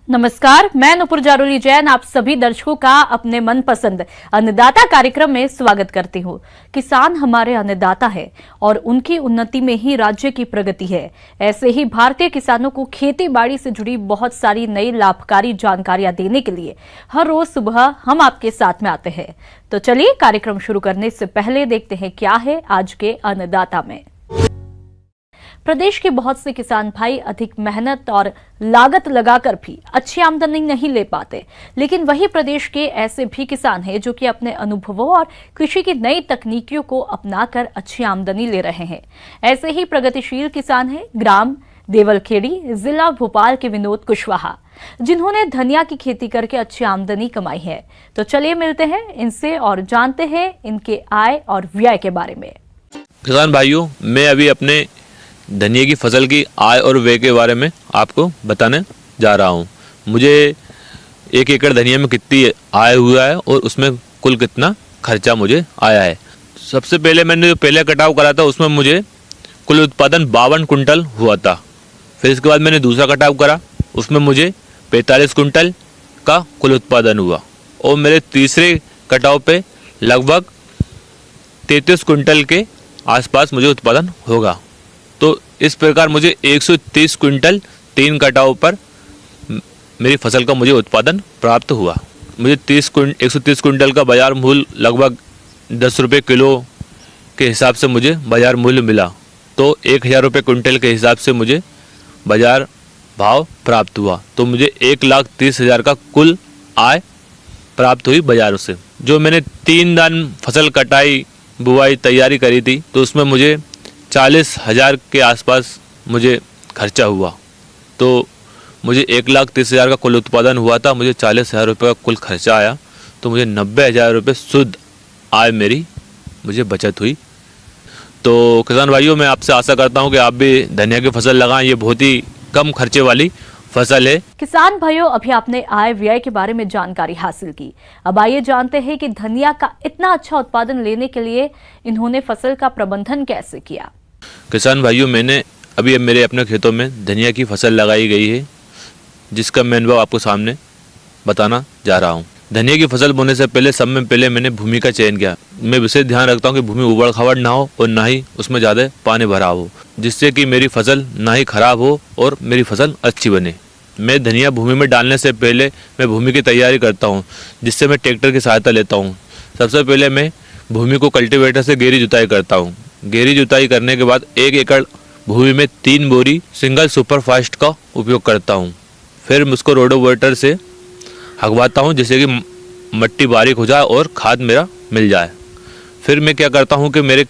नमस्कार, मैं नुपुर जारोली जैन आप सभी दर्शकों का अपने मनपसंद अन्नदाता कार्यक्रम में स्वागत करती हूं। किसान हमारे अन्नदाता है और उनकी उन्नति में ही राज्य की प्रगति है। ऐसे ही भारतीय किसानों को खेती बाड़ी से जुड़ी बहुत सारी नई लाभकारी जानकारियां देने के लिए हर रोज सुबह हम आपके साथ में आते हैं। तो चलिए कार्यक्रम शुरू करने से पहले देखते हैं क्या है आज के अन्नदाता में। प्रदेश के बहुत से किसान भाई अधिक मेहनत और लागत लगाकर भी अच्छी आमदनी नहीं ले पाते, लेकिन वही प्रदेश के ऐसे भी किसान हैं जो कि अपने अनुभवों और कृषि की नई तकनीकियों को अपनाकर अच्छी आमदनी ले रहे हैं। ऐसे ही प्रगतिशील किसान हैं ग्राम देवलखेड़ी, जिला भोपाल के विनोद कुशवाहा, जिन्होंने धनिया की खेती करके अच्छी आमदनी कमाई है। तो चलिए मिलते हैं इनसे और जानते हैं इनके आय और व्यय के बारे में। किसान भाइयों, मैं अभी अपने धनिया की फसल की आय और व्यय के बारे में आपको बताने जा रहा हूँ। मुझे 1 एकड़ धनिया में कितनी आय हुआ है और उसमें कुल कितना खर्चा मुझे आया है। सबसे पहले मैंने जो पहले कटाव करा था उसमें मुझे कुल उत्पादन 52 कुंटल हुआ था। फिर इसके बाद मैंने दूसरा कटाव करा, उसमें मुझे 45 कुंटल का कुल उत्पादन हुआ और मेरे तीसरे कटाव पे लगभग 33 कुंटल के आसपास मुझे उत्पादन होगा। तो इस प्रकार मुझे 130 कुंटल 3 कटाव पर मेरी फसल का मुझे उत्पादन प्राप्त हुआ। मुझे 130 कुंटल का बाज़ार मूल्य लगभग 10 रुपये किलो के हिसाब से मुझे बाज़ार मूल्य मिला। तो 1000 रुपये कुंटल के हिसाब से मुझे बाज़ार भाव प्राप्त हुआ। तो मुझे 1,30,000 का कुल आय प्राप्त हुई बाज़ारों से। जो मैंने 3 दान फसल कटाई बुआई तैयारी करी थी तो उसमें मुझे 40,000 के आसपास मुझे खर्चा हुआ। तो मुझे 1,30,000 का कुल उत्पादन हुआ था, मुझे 40,000 रुपये का कुल खर्चा आया। तो मुझे 90,000 रुपये शुद्ध आय मुझे बचत हुई। तो किसान भाइयों, मैं आपसे आशा करता हूं कि आप भी धनिया की फसल लगाएं। ये बहुत ही कम खर्चे वाली फसल है। किसान भाइयों, अभी आपने आय व्यय के बारे में जानकारी हासिल की। अब आइए जानते हैं कि धनिया का इतना अच्छा उत्पादन लेने के लिए इन्होंने फसल का प्रबंधन कैसे किया। किसान भाइयों, मैंने अभी मेरे अपने खेतों में धनिया की फसल लगाई गई है, जिसका मैं अनुभव आपको सामने बताना जा रहा हूँ। धनिया की फसल बोने से पहले सब में पहले मैंने भूमि का चयन किया। मैं विशेष ध्यान रखता हूँ कि भूमि उबड़ खाबड़ ना हो और ना ही उसमें ज़्यादा पानी भरा हो, जिससे कि मेरी फसल ना ही खराब हो और मेरी फसल अच्छी बने। मैं धनिया भूमि में डालने से पहले मैं भूमि की तैयारी करता हूँ, जिससे मैं ट्रैक्टर की सहायता लेता हूँ। सबसे पहले मैं भूमि को कल्टीवेटर से गहरी जुताई करता हूँ। गहरी जुताई करने के बाद 1 एकड़ भूमि में 3 बोरी सिंगल सुपर फास्ट का उपयोग करता हूँ। फिर मैं उसको रोडोवेटर से हगवाता हूँ, जिससे कि मट्टी बारीक हो जाए और खाद मेरा मिल जाए। फिर मैं क्या करता हूँ कि मेरे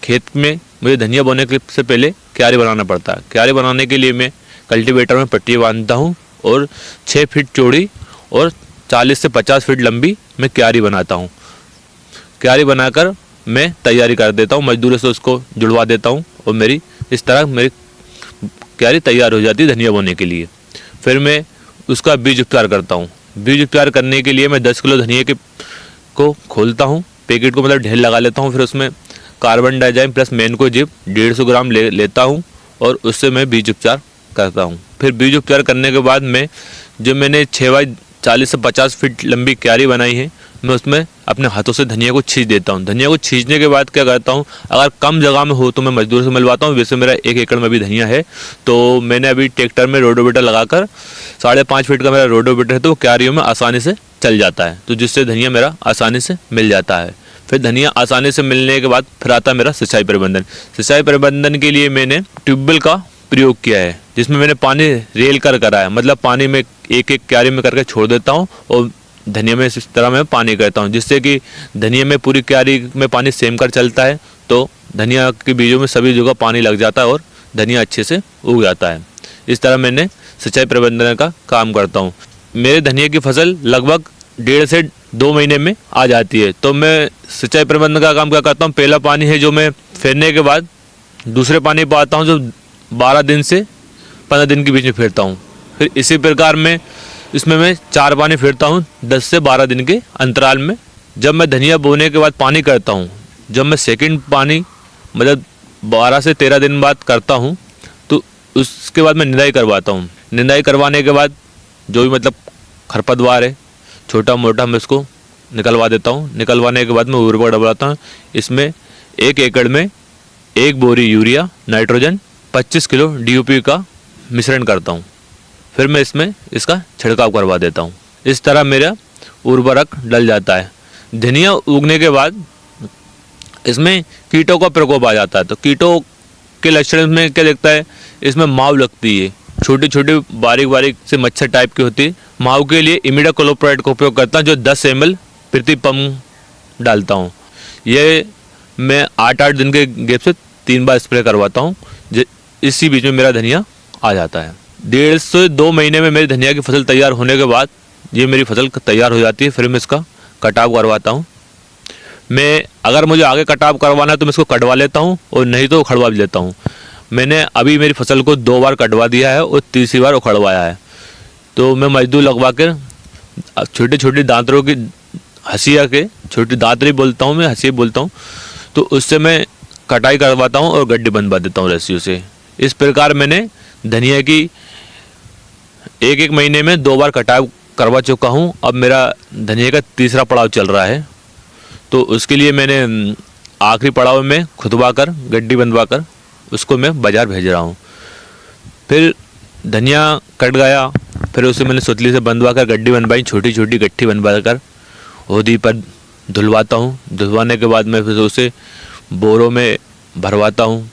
खेत में मुझे धनिया बोने से पहले क्यारी बनाना पड़ता है। क्यारी बनाने के लिए मैं कल्टीवेटर में पट्टी बांधता हूँ और 6 फीट चौड़ी और 40 से 50 फीट लंबी मैं क्यारी बनाता हूँ। क्यारी बनाकर मैं तैयारी कर देता हूँ, मजदूरों से उसको जुड़वा देता हूँ और मेरी इस तरह मेरी क्यारी तैयार हो जाती है धनिया बोने के लिए। फिर मैं उसका बीज उपचार करता हूँ। बीज उपचार करने के लिए मैं 10 किलो धनिया को खोलता हूँ, पैकेट को मतलब ढेर लगा लेता हूँ। फिर उसमें कार्बन डाइजाइम प्लस मैनकोजेब 150 ग्राम लेता हूँ और उससे मैं बीज उपचार करता हूँ। फिर बीज उपचार करने के बाद मैं जो मैंने 6 बाई 40 से 50 फीट लंबी क्यारी बनाई है, मैं उसमें अपने हाथों से धनिया को छींच देता हूँ। धनिया को छींचने के बाद क्या करता हूँ, अगर कम जगह में हो तो मैं मजदूर से मिलवाता हूँ। वैसे मेरा 1 एकड़ में भी धनिया है, तो मैंने अभी ट्रैक्टर में रोडोवेटर लगाकर 5.5 फीट का मेरा रोडोवेटर है, तो वो क्यारियों में आसानी से चल जाता है, तो जिससे धनिया मेरा आसानी से मिल जाता है। फिर धनिया आसानी से मिलने के बाद फिर आता मेरा सिंचाई प्रबंधन। सिंचाई प्रबंधन के लिए मैंने ट्यूबवेल का प्रयोग किया है, जिसमें मैंने पानी रेल कर करा है, मतलब पानी में एक क्यारी में करके छोड़ देता हूँ और धनिया में इस तरह मैं पानी करता हूँ, जिससे कि धनिया में पूरी क्यारी में पानी सेम कर चलता है। तो धनिया के बीजों में सभी जगह पानी लग जाता है और धनिया अच्छे से उग जाता है। इस तरह मैंने सिंचाई प्रबंधन का काम करता हूँ। मेरे धनिया की फसल लगभग 1.5 से 2 महीने में आ जाती है। तो मैं सिंचाई प्रबंधन का काम क्या करता हूँ, पहला पानी है जो मैं फेरने के बाद दूसरे पानी पर आता हूँ, जो 12 दिन से 15 दिन के बीच में फेरता हूँ। फिर इसी प्रकार में इसमें मैं 4 पानी फेरता हूँ 10 से 12 दिन के अंतराल में। जब मैं धनिया बोने के बाद पानी करता हूँ, जब मैं सेकंड पानी मतलब 12 से 13 दिन बाद करता हूँ, तो उसके बाद मैं निंदाई करवाता हूँ। निंदाई करवाने के बाद जो भी मतलब खरपतवार है छोटा मोटा मैं उसको निकलवा देता हूँ। निकलवाने के बाद मैं उर्वरक डलवाता हूँ। इसमें 1 एकड़ में 1 बोरी यूरिया नाइट्रोजन 25 किलो DUP का मिश्रण करता हूँ। फिर मैं इसमें इसका छिड़काव करवा देता हूँ। इस तरह मेरा उर्वरक डल जाता है। धनिया उगने के बाद इसमें कीटों का प्रकोप आ जाता है। तो कीटों के लक्षण में क्या दिखता है, इसमें माव लगती है, छोटी छोटी बारीक बारीक से मच्छर टाइप की होती है। माव के लिए इमिडाक्लोप्राइड का उपयोग करता हूँ, जो 10 ml प्रति पंप डालता हूँ। ये मैं 8-8 दिन के गैप से 3 बार स्प्रे करवाता हूँ। इसी बीच में मेरा धनिया आ जाता है। 1.5 से 2 महीने में मेरी धनिया की फसल तैयार होने के बाद ये मेरी फसल तैयार हो जाती है। फिर मैं इसका कटाव करवाता हूँ। मैं अगर मुझे आगे कटाव करवाना है तो मैं इसको कटवा लेता हूँ और नहीं तो उखड़वा भी लेता हूँ। मैंने अभी मेरी फसल को 2 बार कटवा दिया है और तीसरी बार उखड़वाया है। तो मैं मजदूर लगवा कर छोटी छोटी दांतरों की हंसिया के, छोटी दांतरी बोलता हूँ मैं, हंसिया बोलता हूँ, तो उससे मैं कटाई करवाता हूँ और गड्ढे बनवा देता हूँ रस्सियों से। इस प्रकार मैंने धनिया की 1-1 महीने में 2 बार कटाव करवा चुका हूँ। अब मेरा धनिया का तीसरा पड़ाव चल रहा है। तो उसके लिए मैंने आखिरी पड़ाव में खुदवा कर गड्ढी बनवा कर उसको मैं बाज़ार भेज रहा हूँ। फिर धनिया कट गया, फिर उसे मैंने सुतली से बंधवा कर गड्ढी बनवाई, छोटी छोटी गट्ठी बनवा कर होदी पर धुलवाता हूँ। धुलवाने के बाद मैं फिर उसे बोरों में भरवाता हूँ।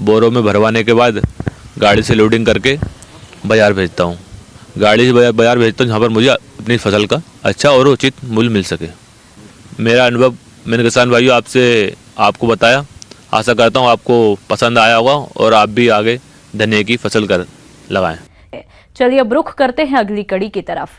बोरों में भरवाने के बाद गाड़ी से लोडिंग करके बाज़ार भेजता हूँ। गाड़ी से बाज़ार भेजता हूँ जहाँ पर मुझे अपनी फसल का अच्छा और उचित मूल्य मिल सके। मेरा अनुभव मैंने किसान भाइयों आपको बताया। आशा करता हूँ आपको पसंद आया होगा और आप भी आगे धनिया की फसल कर लगाएं। चलिए अब रुख करते हैं अगली कड़ी की तरफ।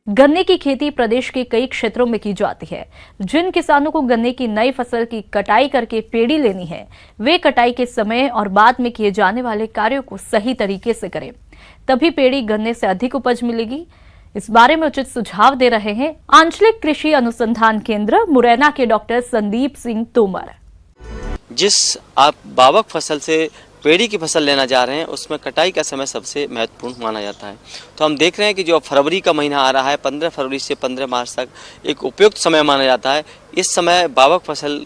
गन्ने की खेती प्रदेश के कई क्षेत्रों में की जाती है। जिन किसानों को गन्ने की नई फसल की कटाई करके पेड़ी लेनी है, वे कटाई के समय और बाद में किए जाने वाले कार्यों को सही तरीके से करें, तभी पेड़ी गन्ने से अधिक उपज मिलेगी। इस बारे में उचित सुझाव दे रहे हैं आंचलिक कृषि अनुसंधान केंद्र मुरैना के डॉक्टर संदीप सिंह तोमर। जिस आप बावक फसल से पेड़ी की फसल लेना जा रहे हैं उसमें कटाई का समय सबसे महत्वपूर्ण माना जाता है। तो हम देख रहे हैं कि जो फरवरी का महीना आ रहा है, 15 फरवरी से 15 मार्च तक एक उपयुक्त समय माना जाता है। इस समय बावक फसल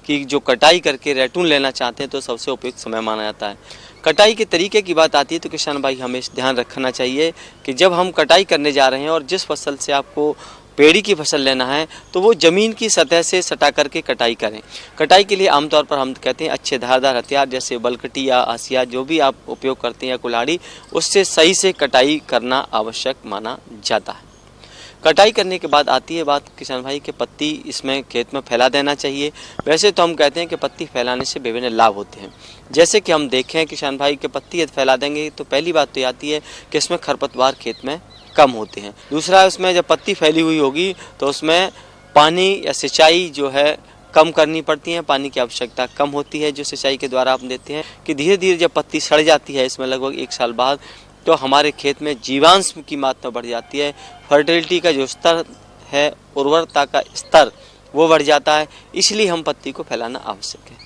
की जो कटाई करके रैटून लेना चाहते हैं तो सबसे उपयुक्त समय माना जाता है। कटाई के तरीके की बात आती है तो किसान भाई हमें ध्यान रखना चाहिए कि जब हम कटाई करने जा रहे हैं और जिस फसल से आपको पेड़ी की फसल लेना है तो वो ज़मीन की सतह से सटा करके कटाई करें। कटाई के लिए आमतौर पर हम कहते हैं अच्छे धारदार हथियार जैसे बलकटी या हंसिया जो भी आप उपयोग करते हैं या कुल्हाड़ी, उससे सही से कटाई करना आवश्यक माना जाता है। कटाई करने के बाद आती है बात किसान भाई के पत्ती इसमें खेत में फैला देना चाहिए। वैसे तो हम कहते हैं कि पत्ती फैलाने से विभिन्न लाभ होते हैं। जैसे कि हम देखें किसान भाई के पत्ती यदि फैला देंगे तो पहली बात तो आती है कि इसमें खरपतवार खेत में कम होते हैं। दूसरा, उसमें जब पत्ती फैली हुई होगी तो उसमें पानी या सिंचाई जो है कम करनी पड़ती है, पानी की आवश्यकता कम होती है जो सिंचाई के द्वारा आप देते हैं। कि धीरे धीरे जब पत्ती सड़ जाती है इसमें लगभग 1 साल बाद, तो हमारे खेत में जीवांश की मात्रा बढ़ जाती है, फर्टिलिटी का जो स्तर है, उर्वरता का स्तर वो बढ़ जाता है। इसलिए हम पत्ती को फैलाना आवश्यक है।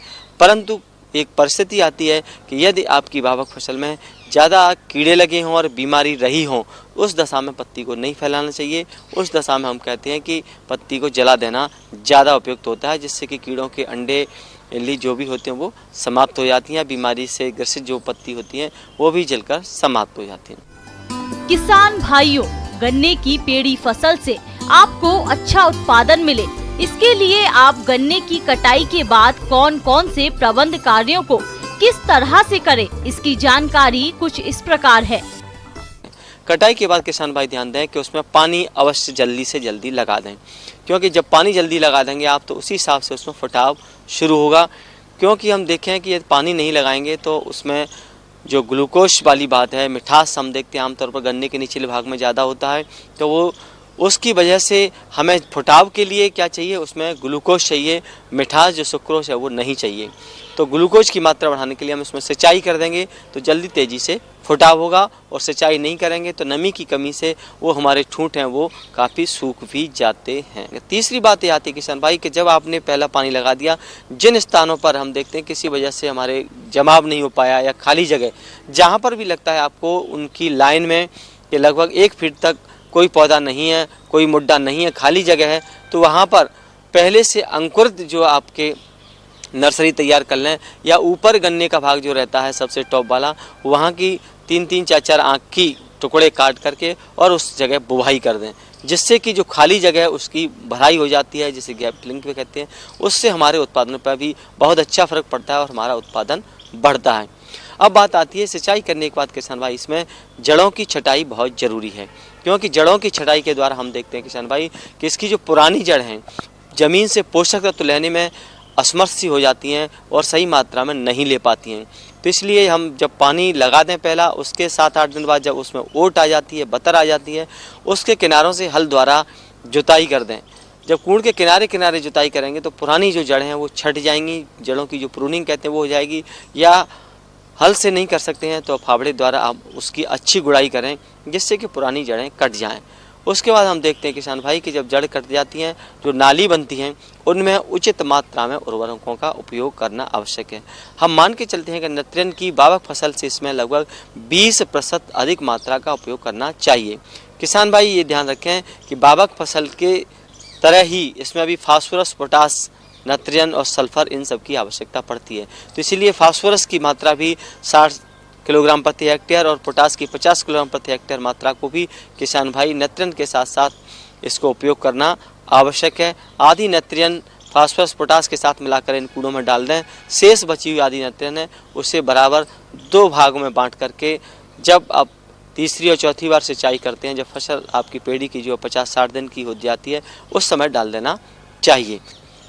परंतु एक परिस्थिति आती है कि यदि आपकी बावक फसल में ज़्यादा कीड़े लगे हों और बीमारी रही हों, उस दशा में पत्ती को नहीं फैलाना चाहिए। उस दशा में हम कहते हैं कि पत्ती को जला देना ज़्यादा उपयुक्त होता है, जिससे कि कीड़ों के अंडे इल्ली जो भी होते हैं वो समाप्त हो जाती हैं। बीमारी से ग्रसित जो पत्ती होती हैं वो भी जलकर समाप्त हो जाती हैं। किसान भाइयों, गन्ने की पेड़ी फसल से आपको अच्छा उत्पादन मिले, इसके लिए आप गन्ने की कटाई के बाद कौन कौन से प्रबंध कार्यों को किस तरह से करें, इसकी जानकारी कुछ इस प्रकार है। कटाई के बाद किसान भाई ध्यान दें कि उसमें पानी अवश्य जल्दी से जल्दी लगा दें, क्योंकि जब पानी जल्दी लगा देंगे आप तो उसी हिसाब से उसमें फुटाव शुरू होगा। क्योंकि हम देखें कि यदि पानी नहीं लगाएंगे तो उसमें जो ग्लूकोज वाली बात है, मिठास हम देखते हैं आमतौर पर गन्ने के निचले भाग में ज़्यादा होता है, तो वो उसकी वजह से हमें फुटाव के लिए क्या चाहिए, उसमें ग्लूकोज चाहिए, मिठास जो सुक्रोज है वो नहीं चाहिए। तो ग्लूकोज की मात्रा बढ़ाने के लिए हम इसमें सिंचाई कर देंगे तो जल्दी तेज़ी से फुटाव होगा, और सिंचाई नहीं करेंगे तो नमी की कमी से वो हमारे ठूंठ हैं वो काफ़ी सूख भी जाते हैं। तीसरी बात ये आती है किसान भाई कि जब आपने पहला पानी लगा दिया, जिन स्थानों पर हम देखते हैं किसी वजह से हमारे जमाव नहीं हो पाया या खाली जगह जहाँ पर भी लगता है आपको उनकी लाइन में कि लगभग 1 फीट तक कोई पौधा नहीं है, कोई मुड्डा नहीं है, खाली जगह है, तो वहाँ पर पहले से अंकुरित जो आपके नर्सरी तैयार कर लें, या ऊपर गन्ने का भाग जो रहता है सबसे टॉप वाला, वहाँ की 3-3, 4-4 आँख की टुकड़े काट करके और उस जगह बुवाई कर दें, जिससे कि जो खाली जगह है उसकी भराई हो जाती है, जिसे गैप फिलिंग पे कहते हैं। उससे हमारे उत्पादन पर भी बहुत अच्छा फर्क पड़ता है और हमारा उत्पादन बढ़ता है। अब बात आती है सिंचाई करने के बाद किसान भाई, इसमें जड़ों की छटाई बहुत ज़रूरी है, क्योंकि जड़ों की छटाई के द्वारा हम देखते हैं किसान भाई कि इसकी जो पुरानी जड़ हैं ज़मीन से पोषक तत्व लेने में असमर्थ सी हो जाती हैं और सही मात्रा में नहीं ले पाती हैं। तो इसलिए हम जब पानी लगा दें पहला, उसके 7-8 दिन बाद जब उसमें ओट आ जाती है, बतर आ जाती है, उसके किनारों से हल द्वारा जुताई कर दें। जब कूड़ के किनारे किनारे जुताई करेंगे तो पुरानी जो जड़ें हैं वो छट जाएंगी, जड़ों की जो प्रूनिंग कहते हैं वो हो जाएगी। या हल से नहीं कर सकते हैं तो फावड़े द्वारा आप उसकी अच्छी गुड़ाई करें, जिससे कि पुरानी जड़ें कट जाएं। उसके बाद हम देखते हैं किसान भाई कि जब जड़ कट जाती हैं, जो नाली बनती हैं, उनमें उचित मात्रा में उर्वरकों का उपयोग करना आवश्यक है। हम मान के चलते हैं कि नत्रजन की बावक फसल से इसमें लगभग 20% अधिक मात्रा का उपयोग करना चाहिए। किसान भाई ये ध्यान रखें कि बावक फसल के तरह ही इसमें भी फास्फोरस, पोटास, नत्रजन और सल्फर इन सब की आवश्यकता पड़ती है। तो इसीलिए फास्फोरस की मात्रा भी 60 किलोग्राम प्रति हेक्टेयर और पोटास की 50 किलोग्राम प्रति हेक्टेयर मात्रा को भी किसान भाई नत्रजन के साथ साथ इसको उपयोग करना आवश्यक है। आधी नत्रजन फास्फोरस, पोटास के साथ मिलाकर इन कूड़ों में डाल दें। शेष बची हुई आधी नत्रजन है उसे बराबर 2 भागों में बांट करके जब आप तीसरी और चौथी बार सिंचाई करते हैं, जब फसल आपकी पेड़ी की जो 50-60 दिन की हो जाती है, उस समय डाल देना चाहिए।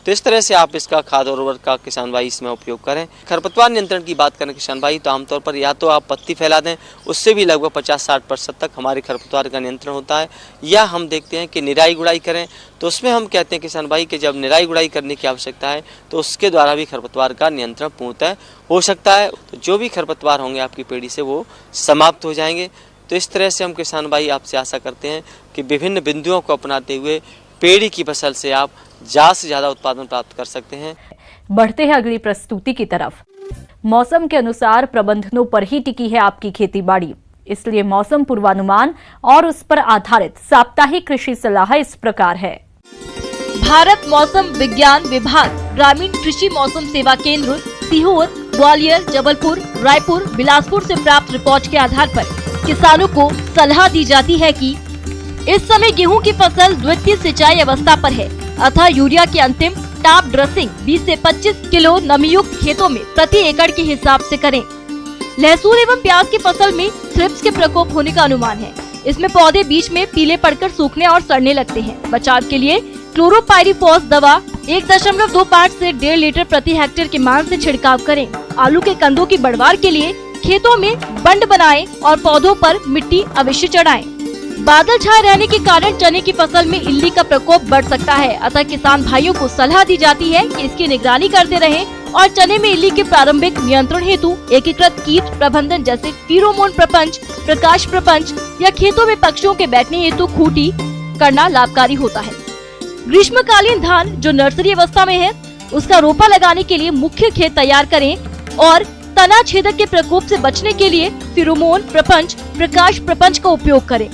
तो इस तरह से आप इसका खाद और उर्वरक का किसान भाई इसमें उपयोग करें। खरपतवार नियंत्रण की बात करें किसान भाई, तो आमतौर पर या तो आप पत्ती फैला दें, उससे भी लगभग 50-60% तक हमारे खरपतवार का नियंत्रण होता है। या हम देखते हैं कि निराई गुड़ाई करें, तो उसमें हम कहते हैं किसान भाई कि जब निराई गुड़ाई करने की आवश्यकता है तो उसके द्वारा भी खरपतवार का नियंत्रण पूर्णतः हो सकता है। तो जो भी खरपतवार होंगे आपकी पेड़ी से वो समाप्त हो जाएंगे। तो इस तरह से हम किसान भाई आपसे आशा करते हैं कि विभिन्न बिंदुओं को अपनाते हुए पेड़ी की फसल से आप ज़्यादा से ज़्यादा उत्पादन प्राप्त कर सकते हैं। बढ़ते हैं अगली प्रस्तुति की तरफ। मौसम के अनुसार प्रबंधनों पर ही टिकी है आपकी खेती बाड़ी, इसलिए मौसम पूर्वानुमान और उस पर आधारित साप्ताहिक कृषि सलाह इस प्रकार है। भारत मौसम विज्ञान विभाग ग्रामीण कृषि मौसम सेवा केंद्र सीहोर, ग्वालियर, जबलपुर, रायपुर, बिलासपुर से प्राप्त रिपोर्ट के आधार पर किसानों को सलाह दी जाती है कि इस समय गेहूं की फसल द्वितीय सिंचाई अवस्था पर है, अतः यूरिया की अंतिम टाप ड्रेसिंग 20 से 25 किलो नमीयुक्त खेतों में प्रति एकड़ के हिसाब से करें। लहसुन एवं प्याज की फसल में थ्रिप्स के प्रकोप होने का अनुमान है। इसमें पौधे बीच में पीले पड़कर सूखने और सड़ने लगते हैं। बचाव के लिए क्लोरोपाइरीफॉस दवा 1.25 से 1.5 लीटर प्रति हेक्टेयर के मान से छिड़काव करें। आलू के कंदों की बढ़वार के लिए खेतों में बंड बनाएं और पौधों पर मिट्टी अवश्य चढ़ाएं। बादल छाए रहने के कारण चने की फसल में इल्ली का प्रकोप बढ़ सकता है, अतः किसान भाइयों को सलाह दी जाती है कि इसकी निगरानी करते रहें और चने में इल्ली के प्रारंभिक नियंत्रण हेतु एकीकृत कीट प्रबंधन जैसे फेरोमोन प्रपंच, प्रकाश प्रपंच या खेतों में पक्षियों के बैठने हेतु खूंटी करना लाभकारी होता है। ग्रीष्मकालीन धान जो नर्सरी अवस्था में है उसका रोपा लगाने के लिए मुख्य खेत तैयार करें और तना छेदक के प्रकोप से बचने के लिए फेरोमोन प्रपंच, प्रकाश प्रपंच का उपयोग करें।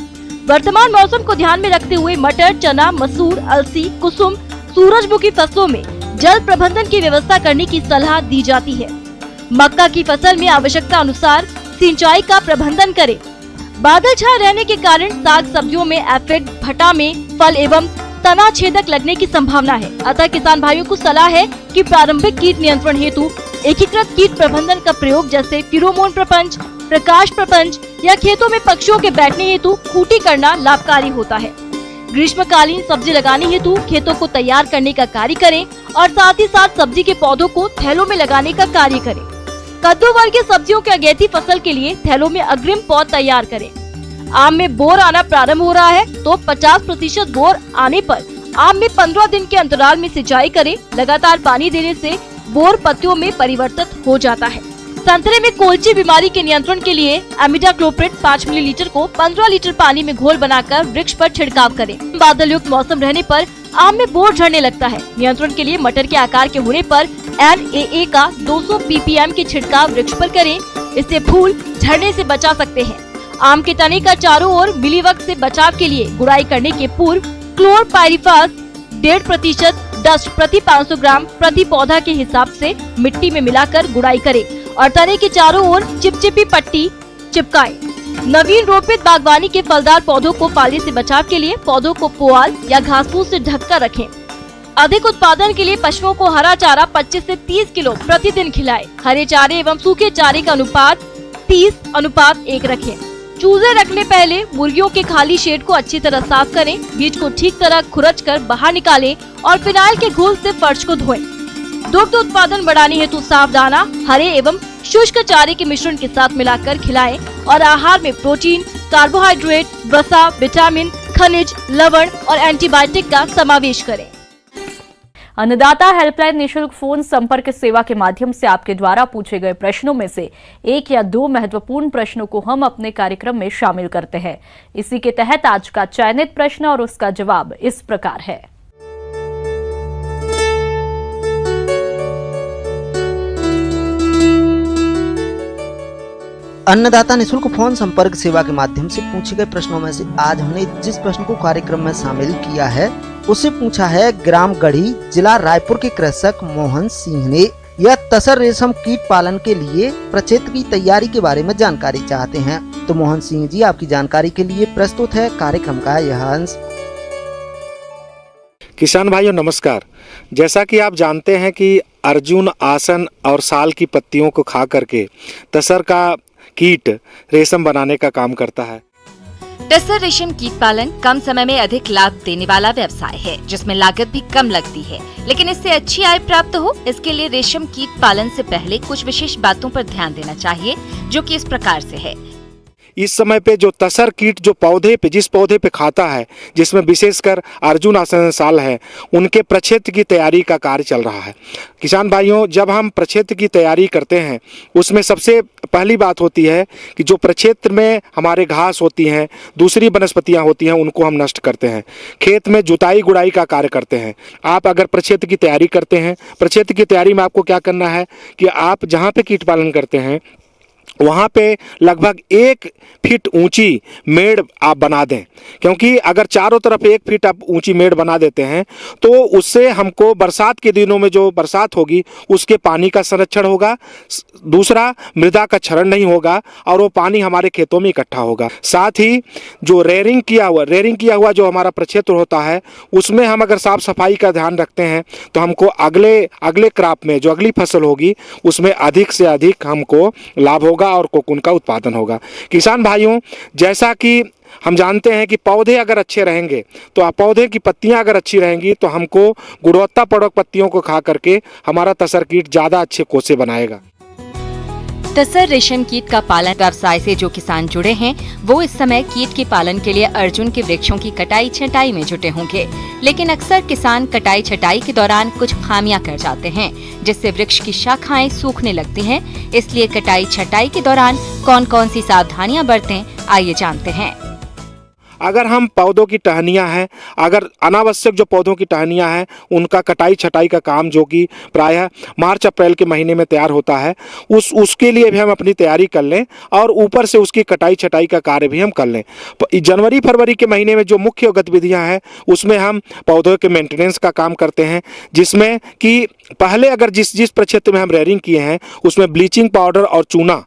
वर्तमान मौसम को ध्यान में रखते हुए मटर, चना, मसूर, अलसी, कुसुम, सूरजमुखी फसलों में जल प्रबंधन की व्यवस्था करने की सलाह दी जाती है। मक्का की फसल में आवश्यकता अनुसार सिंचाई का प्रबंधन करें। बादल छाए रहने के कारण साग सब्जियों में एफिड, भटा में फल एवं तना छेदक लगने की संभावना है, अतः किसान भाइयों को सलाह है कि प्रारंभिक कीट नियंत्रण हेतु एकीकृत कीट प्रबंधन का प्रयोग जैसे फेरोमोन प्रपंच, प्रकाश प्रपंच या खेतों में पक्षियों के बैठने हेतु खूंटी करना लाभकारी होता है। ग्रीष्मकालीन सब्जी लगाने हेतु खेतों को तैयार करने का कार्य करें और साथ ही साथ सब्जी के पौधों को थैलों में लगाने का कार्य करें। कद्दू वर्गीय सब्जियों के अगेती फसल के लिए थैलों में अग्रिम पौध तैयार करें। आम में बोर आना प्रारंभ हो रहा है तो 50% बोर आने पर आम में 15 दिन के अंतराल में सिंचाई करें। लगातार पानी देने से बोर पत्तियों में परिवर्तित हो जाता है। संतरे में कोल्ची बीमारी के नियंत्रण के लिए एमिडाक्लोप्रिड 5 मिलीलीटर को 15 लीटर पानी में घोल बनाकर वृक्ष पर छिड़काव करें। बादल युक्त मौसम रहने पर आम में बोर झड़ने लगता है। नियंत्रण के लिए मटर के आकार के होने पर NAA का 200 ppm के छिड़काव वृक्ष पर करें। इससे फूल झड़ने से बचा सकते हैं। आम के तने का चारों ओर मिलीबग से बचाव के लिए गुड़ाई करने के पूर्व क्लोरपाइरिफास 1.5% डस्ट प्रति 500 ग्राम प्रति पौधा के हिसाब से मिट्टी में मिलाकर गुड़ाई करें और तने के चारों ओर चिपचिपी पट्टी चिपकाएं। नवीन रोपित बागवानी के फलदार पौधों को पाले से बचाव के लिए पौधों को पुआल या घास फूस से ढककर रखें। अधिक उत्पादन के लिए पशुओं को हरा चारा 25 से 30 किलो प्रतिदिन खिलाएं। हरे चारे एवं सूखे चारे का अनुपात 30:1 रखें। चूजे रखने पहले मुर्गियों के खाली शेड को अच्छी तरह साफ करें, बीज को ठीक तरह खुरचकर बाहर निकालें और फिनाइल के घोल से फर्श को धोएं। दुग्ध उत्पादन बढ़ाने हेतु साफ दाना हरे एवं शुष्क चारे के मिश्रण के साथ मिलाकर खिलाएं और आहार में प्रोटीन, कार्बोहाइड्रेट, वसा, विटामिन, खनिज, लवण और एंटीबायोटिक का समावेश करें। अन्नदाता हेल्पलाइन निशुल्क फोन संपर्क सेवा के माध्यम से आपके द्वारा पूछे गए प्रश्नों में से 1 या 2 महत्वपूर्ण प्रश्नों को हम अपने कार्यक्रम में शामिल करते हैं। इसी के तहत आज का चयनित प्रश्न और उसका जवाब इस प्रकार है। अन्नदाता निशुल्क फोन संपर्क सेवा के माध्यम से पूछे गए प्रश्नों में से आज हमने जिस प्रश्न को कार्यक्रम में शामिल किया है उसे पूछा है ग्राम गढ़ी, जिला रायपुर के कृषक मोहन सिंह ने। यह तसर रेशम कीट पालन के लिए प्रक्षेत्र की तैयारी के बारे में जानकारी चाहते हैं। तो मोहन सिंह जी, आपकी जानकारी के लिए प्रस्तुत है कार्यक्रम का यह अंश। किसान भाइयों नमस्कार। जैसा कि आप जानते हैं कि अर्जुन, आसन और साल की पत्तियों को खा करके तसर का कीट रेशम बनाने का काम करता है। तसर रेशम कीट पालन कम समय में अधिक लाभ देने वाला व्यवसाय है, जिसमें लागत भी कम लगती है, लेकिन इससे अच्छी आय प्राप्त हो इसके लिए रेशम कीट पालन से पहले कुछ विशेष बातों पर ध्यान देना चाहिए, जो कि इस प्रकार से है। इस समय पे जो तसर कीट जो पौधे पे जिस पौधे पे खाता है, जिसमें विशेषकर अर्जुन, आसन, साल है, उनके प्रक्षेत्र की तैयारी का कार्य चल रहा है। किसान भाइयों, जब हम प्रक्षेत्र की तैयारी करते हैं उसमें सबसे पहली बात होती है कि जो प्रक्षेत्र में हमारे घास होती हैं, दूसरी वनस्पतियां होती हैं, उनको हम नष्ट करते हैं। खेत में जुताई गुड़ाई का कार्य करते हैं। आप अगर प्रक्षेत्र की तैयारी करते हैं, प्रक्षेत्र की तैयारी में आपको क्या करना है कि आप जहाँ पे कीट पालन करते हैं वहाँ पे लगभग 1 फीट ऊंची मेड़ आप बना दें, क्योंकि अगर चारों तरफ 1 फीट आप ऊंची मेड़ बना देते हैं तो उससे हमको बरसात के दिनों में जो बरसात होगी उसके पानी का संरक्षण होगा, दूसरा मृदा का क्षरण नहीं होगा और वो पानी हमारे खेतों में इकट्ठा होगा। साथ ही जो रेयरिंग किया हुआ जो हमारा प्रक्षेत्र होता है उसमें हम अगर साफ सफाई का ध्यान रखते हैं तो हमको अगले क्रॉप में जो अगली फसल होगी उसमें अधिक से अधिक हमको लाभ होगा और कोकून का उत्पादन होगा। किसान भाइयों, जैसा कि हम जानते हैं कि पौधे अगर अच्छे रहेंगे तो पौधे की पत्तियां अगर अच्छी रहेंगी तो हमको गुणवत्तापूर्वक पत्तियों को खा करके हमारा तसर कीट ज़्यादा अच्छे कोसे बनाएगा। तसर रेशम कीट का पालन व्यवसाय से जो किसान जुड़े हैं वो इस समय कीट के पालन के लिए अर्जुन के वृक्षों की कटाई छटाई में जुटे होंगे, लेकिन अक्सर किसान कटाई छटाई के दौरान कुछ खामियां कर जाते हैं, जिससे वृक्ष की शाखाएं सूखने लगती हैं। इसलिए कटाई छटाई के दौरान कौन कौन सी सावधानियां बरतें, आइए जानते हैं। अगर हम पौधों की टहनियाँ हैं, अगर अनावश्यक जो पौधों की टहनियाँ हैं उनका कटाई छटाई का काम जो कि प्रायः मार्च अप्रैल के महीने में तैयार होता है, उसके लिए भी हम अपनी तैयारी कर लें और ऊपर से उसकी कटाई छटाई का कार्य भी हम कर लें। जनवरी फरवरी के महीने में जो मुख्य गतिविधियाँ हैं उसमें हम पौधों के मेंटेनेंस का काम करते हैं, जिसमें कि पहले अगर जिस प्रक्षेत्र में हम रेयरिंग किए हैं उसमें ब्लीचिंग पाउडर और चूना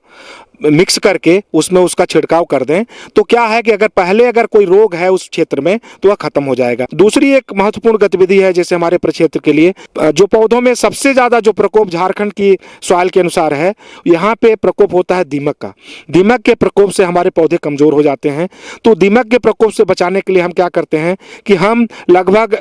मिक्स करके उसमें उसका छिड़काव कर दें तो क्या है कि अगर कोई रोग है उस क्षेत्र में तो वह खत्म हो जाएगा। दूसरी एक महत्वपूर्ण गतिविधि है जैसे हमारे प्रक्षेत्र के लिए जो पौधों में सबसे ज़्यादा जो प्रकोप झारखंड की सॉइल के अनुसार है, यहाँ पे प्रकोप होता है दीमक का। दीमक के प्रकोप से हमारे पौधे कमज़ोर हो जाते हैं। तो दीमक के प्रकोप से बचाने के लिए हम क्या करते हैं कि हम लगभग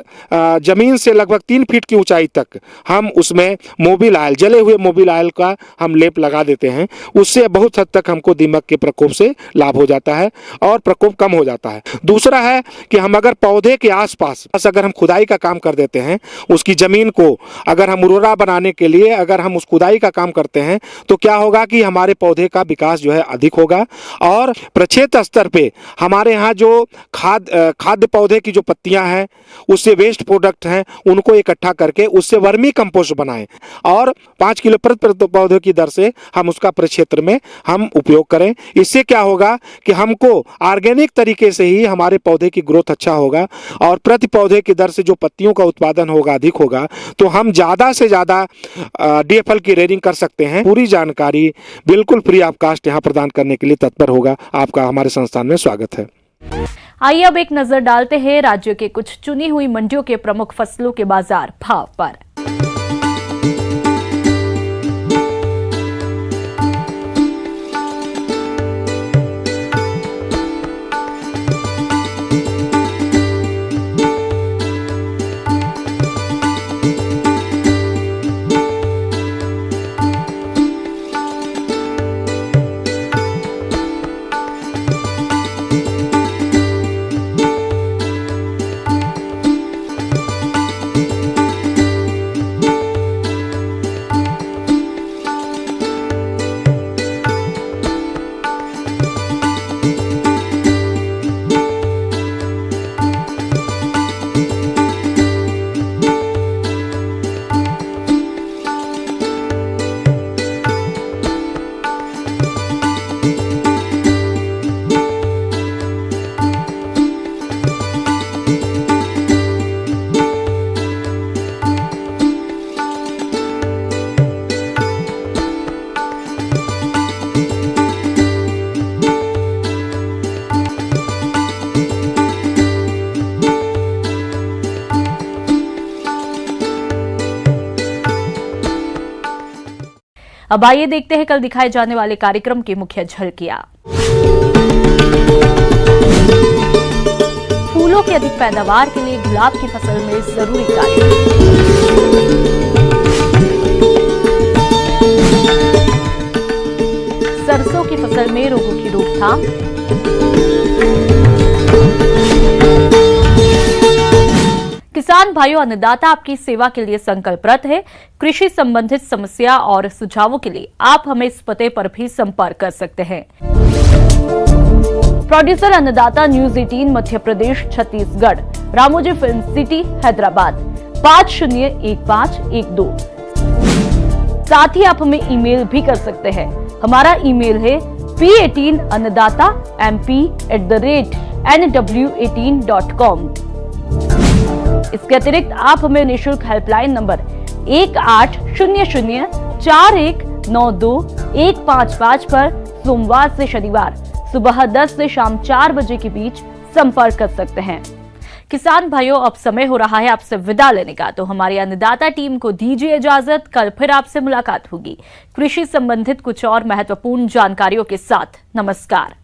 ज़मीन से लगभग 3 फीट की ऊंचाई तक हम उसमें मोबिल ऑयल, जले हुए मोबिल ऑयल का हम लेप लगा देते हैं। उससे बहुत तक हमको दीमक के प्रकोप से लाभ हो जाता है और प्रकोप कम हो जाता है। दूसरा है कि हम अगर पौधे के आसपास अगर हम खुदाई का काम कर देते हैं, उसकी जमीन को अगर हम उर्वरा बनाने के लिए अगर हम उस खुदाई का काम करते हैं तो क्या होगा कि हमारे पौधे का विकास जो है अधिक होगा और प्रक्षेत्र स्तर पे हमारे यहाँ जो खाद्य पौधे की जो पत्तियां हैं उससे वेस्ट प्रोडक्ट हैं उनको इकट्ठा करके उससे वर्मी कंपोस्ट बनाएं और 5 किलो प्रति पौधे की दर से हम उसका प्रक्षेत्र में हम हम उपयोग करें। इससे क्या होगा कि हमको ऑर्गेनिक तरीके से ही हमारे पौधे की ग्रोथ अच्छा होगा और प्रति पौधे की दर से जो पत्तियों का उत्पादन होगा अधिक होगा, तो हम ज़्यादा से ज़्यादा DFL की रेयरिंग कर सकते हैं। पूरी जानकारी बिल्कुल फ्री ऑफ कास्ट यहाँ प्रदान करने के लिए तत्पर होगा। आपका हमारे संस्थान में स्वागत है। आइए अब एक नजर डालते हैं राज्य के कुछ चुनी हुई मंडियों के प्रमुख फसलों के बाजार भाव पर। अब आइए देखते हैं कल दिखाए जाने वाले कार्यक्रम की मुख्य झलकियां। फूलों की अधिक पैदावार के लिए गुलाब की फसल में जरूरी कार्य। सरसों की फसल में रोगों की रोकथाम। किसान भाइयों, अन्नदाता आपकी सेवा के लिए संकल्परत है। कृषि संबंधित समस्या और सुझावों के लिए आप हमें इस पते पर भी संपर्क कर सकते हैं। प्रोड्यूसर अन्नदाता news 18 Madhya Pradesh Chhattisgarh, Ramoji film city Hyderabad 501512। साथ ही आप हमें ईमेल भी कर सकते हैं। हमारा ईमेल है p18annadatamp@nw18.com। इसके अतिरिक्त आप हमें निःशुल्क हेल्पलाइन नंबर 1800419215 पर सोमवार से शनिवार सुबह 10 से शाम 4 बजे के बीच संपर्क कर सकते हैं। किसान भाइयों, अब समय हो रहा है आपसे विदा लेने का, तो हमारी अन्नदाता टीम को दीजिए इजाजत। कल फिर आपसे मुलाकात होगी कृषि संबंधित कुछ और महत्वपूर्ण जानकारियों के साथ। नमस्कार।